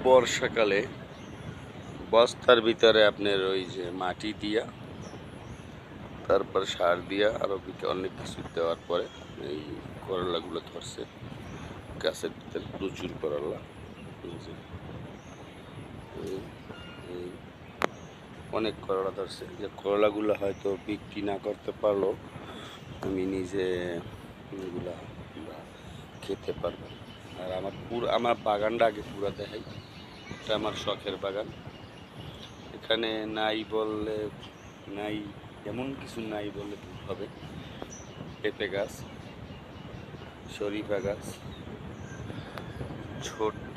বর্ষাকালে বস্তার ভিতরে আপনার ওই যে মাটি দিয়া, তারপর সার দিয়া আরো অনেক কিছু দেওয়ার পরে এই করলাগুলো ধরছে। গাছের ভিতরে প্রচুর করলা, অনেক করলা ধরছে। যে করলাগুলো হয়তো বিক্রি না করতে পারলেও আমি নিজে এগুলা খেতে পারবো। আর আমার বাগানটা আগে পুরা দেখাই। এটা আমার শখের বাগান। এখানে নাই বললে নাই, এমন কিছু নাই বললে ভুল হবে। পেঁপে গাছ, শরীফা গাছ, ছোট্ট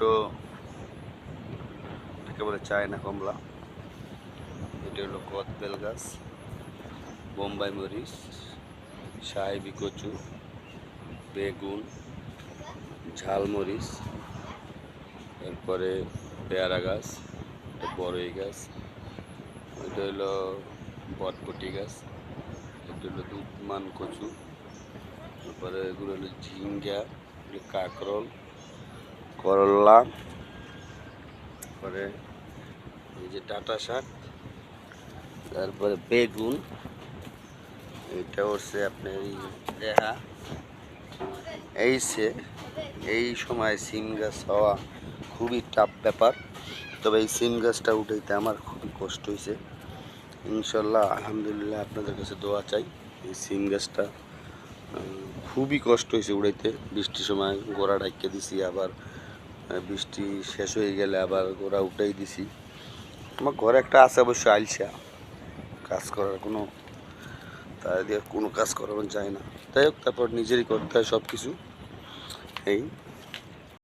একেবারে চায়না কমলা, এটা হলো কদবেল গাছ, বোম্বাই মরিচ, সাহেবি কচু, বেগুন, ঝালমরিচ, এরপরে পেয়ারা গাছ, বড়ই গাছ, এটা হলো বটবটি গাছ, এটা হলো দুধমান কচু, তারপরে এগুলো হলো ঝিঙ্গা, কাঁকরোল, করলা, তারপরে এই যে ডাঁটা শাক, তারপরে বেগুন, এটা হচ্ছে আপনার দেহা। এই সময় সিম গাছ হওয়া খুবই টাফ ব্যাপার। তবে এই সিম গাছটা উঠাইতে আমার খুবই কষ্ট হয়েছে। ইনশাল্লাহ আলহামদুলিল্লাহ আপনাদের কাছে দোয়া চাই। এই সিম গাছটা খুবই কষ্ট হয়েছে উড়াইতে। বৃষ্টির সময় গোড়া ঢাইকে দিছি, আবার বৃষ্টি শেষ হয়ে গেলে আবার গোড়া উঠাই দিছি। আমার ঘরে একটা আছে অবশ্য আইলসা, কাজ করার তাই দিয়ে কোনো কাজ করানো যায় না। তাই হোক, তারপর নিজেরই করতে হয় সব কিছু। এই